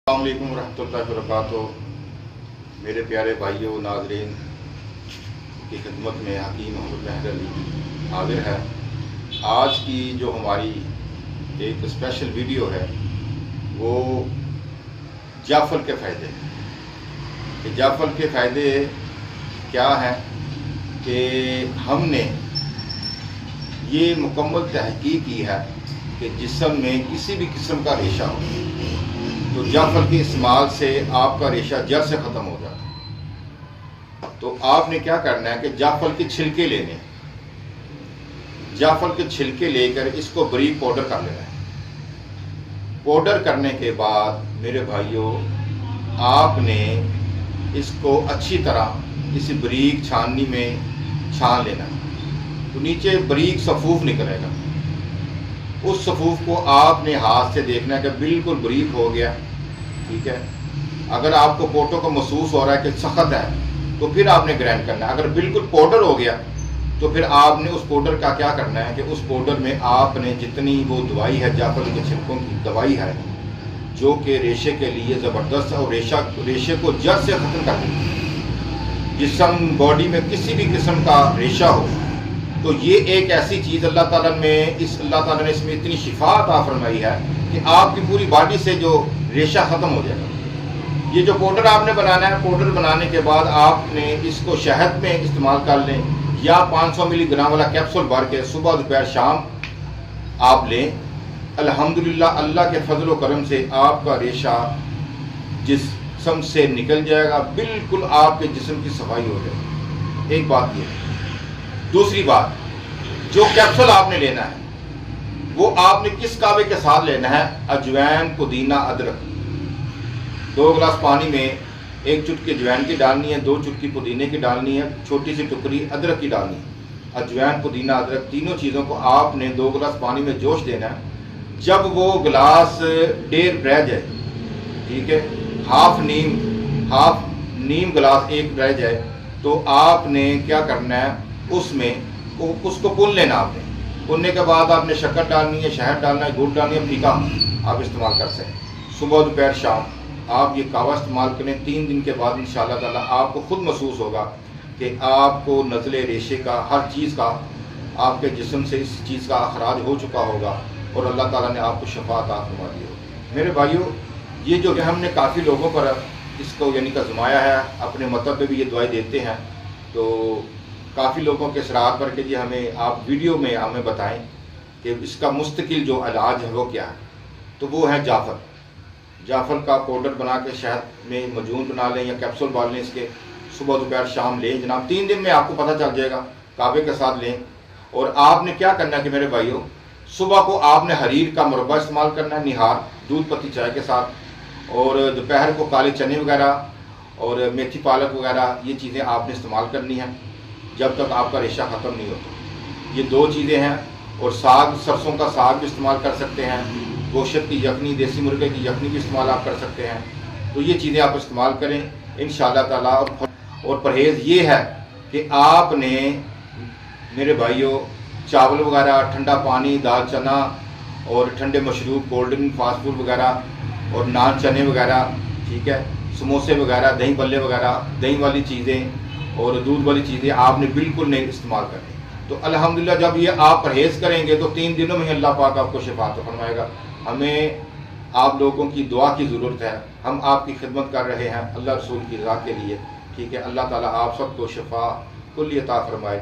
السلام علیکم ورحمۃ اللہ وبرکاتہ۔ میرے پیارے بھائیوں ناظرین کی خدمت میں حکیم محمد مہر علی حاضر ہے۔ آج کی جو ہماری ایک اسپیشل ویڈیو ہے وہ جعفر کے فائدے ہیں۔ جعفر کے فائدے کیا ہیں کہ ہم نے یہ مکمل تحقیق کی ہے کہ جسم میں کسی بھی قسم کا ریشہ ہو تو جعفر کے استعمال سے آپ کا ریشہ جڑ سے ختم ہو جاتا ہے۔ تو آپ نے کیا کرنا ہے کہ جعفر کے چھلکے لینے ہیں۔ جعفر کے چھلکے لے کر اس کو بریک پاؤڈر کر لینا ہے۔ پاؤڈر کرنے کے بعد میرے بھائیوں آپ نے اس کو اچھی طرح اس بریک چھاننی میں چھان لینا ہے تو نیچے بریک صفوف نکلے گا۔ اس صفوف کو آپ نے ہاتھ سے دیکھنا ہے کہ بالکل بریک ہو گیا، ٹھیک ہے۔ اگر آپ کو پوٹوں کو محسوس ہو رہا ہے کہ سخت ہے تو پھر آپ نے گرائنڈ کرنا ہے۔ اگر بالکل پاؤڈر ہو گیا تو پھر آپ نے اس پاؤڈر کا کیا کرنا ہے کہ اس پاؤڈر میں آپ نے جتنی وہ دوائی ہے جعفر کے چھلکوں کی دوائی ہے جو کہ ریشے کے لیے زبردست ہے اور ریشے کو جڑ سے ختم کر دیتی ہے۔ جسم باڈی میں کسی بھی قسم کا ریشہ ہو تو یہ ایک ایسی چیز اللہ تعالیٰ نے اس میں اتنی شفا عطا فرمائی ہے کہ آپ کی پوری باڈی سے جو ریشہ ختم ہو جائے گا۔ یہ جو پاؤڈر آپ نے بنانا ہے، پاؤڈر بنانے کے بعد آپ نے اس کو شہد میں استعمال کر لیں یا 500 ملی گرام والا کیپسول بھر کے صبح دوپہر شام آپ لیں۔ الحمدللہ اللہ کے فضل و کرم سے آپ کا ریشہ جسم سے نکل جائے گا، بالکل آپ کے جسم کی صفائی ہو جائے گی۔ ایک بات یہ ہے۔ دوسری بات، جو کیپسول آپ نے لینا ہے وہ آپ نے کس کعبے کے ساتھ لینا ہے؟ اجوائن، پودینہ، ادرک۔ 2 گلاس پانی میں 1 چٹکی اجوائن کی ڈالنی ہے، 2 چٹکی پودینے کی ڈالنی ہے، چھوٹی سی ٹکری ادرک کی ڈالنی ہے۔ اجوائن، پودینہ، ادرک تینوں چیزوں کو آپ نے 2 گلاس پانی میں جوش دینا ہے۔ جب وہ گلاس 1.5 رہ جائے، ٹھیک ہے، ہاف نیم گلاس 1 رہ جائے تو آپ نے کیا کرنا ہے، اس کو کن لینا۔ آپ نے کننے کے بعد آپ نے شکر ڈالنی ہے، شہد ڈالنا ہے، گڑ ڈالنی ہے، پھیکا آپ استعمال کر سکیں۔ صبح دوپہر شام آپ یہ کعوہ استعمال کریں۔ 3 دن کے بعد انشاءاللہ تعالی آپ کو خود محسوس ہوگا کہ آپ کو نزلے ریشے کا ہر چیز کا آپ کے جسم سے اس چیز کا اخراج ہو چکا ہوگا اور اللہ تعالیٰ نے آپ کو شفا عطا فرما دی ہوگی۔ میرے بھائیوں یہ جو کہ ہم نے کافی لوگوں پر اس کو یعنی کہ آزمایا ہے، اپنے مطلب پہ بھی یہ دوائی دیتے ہیں، تو کافی لوگوں کے اصرار پر کہ جی ہمیں آپ ویڈیو میں ہمیں بتائیں کہ اس کا مستقل جو علاج ہے وہ کیا ہے، تو وہ ہے جعفر کا پاؤڈر بنا کے شہد میں مجون بنا لیں یا کیپسول ڈال لیں، اس کے صبح دوپہر شام لیں جناب۔ 3 دن میں آپ کو پتہ چل جائے گا، کعبے کے ساتھ لیں۔ اور آپ نے کیا کرنا ہے کہ میرے بھائیوں صبح کو آپ نے حریر کا مربع استعمال کرنا ہے، نہار دودھ پتی چائے کے ساتھ، اور دوپہر کو کالے چنے وغیرہ اور میتھی پالک وغیرہ یہ چیزیں آپ نے استعمال کرنی ہیں جب تک آپ کا ریشہ ختم نہیں ہوتا۔ یہ 2 چیزیں ہیں۔ اور ساگ، سرسوں کا ساگ بھی استعمال کر سکتے ہیں، گوشت کی یخنی، دیسی مرغے کی یخنی بھی استعمال آپ کر سکتے ہیں۔ تو یہ چیزیں آپ استعمال کریں انشاءاللہ تعالیٰ۔ اور پرہیز یہ ہے کہ آپ نے میرے بھائیوں چاول وغیرہ، ٹھنڈا پانی، دال چنا اور ٹھنڈے مشروب، کولڈ ڈرنک، فاسٹ فوڈ وغیرہ اور نان چنے وغیرہ، ٹھیک ہے، سموسے وغیرہ، دہی بلے وغیرہ، دہی والی چیزیں اور دودھ والی چیزیں آپ نے بالکل نہیں استعمال کرنی۔ تو الحمدللہ جب یہ آپ پرہیز کریں گے تو 3 دنوں میں ہی اللہ پاک آپ کو شفا عطا فرمائے گا۔ ہمیں آپ لوگوں کی دعا کی ضرورت ہے، ہم آپ کی خدمت کر رہے ہیں اللہ رسول کی رضا کے لیے، ٹھیک ہے۔ اللہ تعالیٰ آپ سب کو شفا کلی عطا فرمائے۔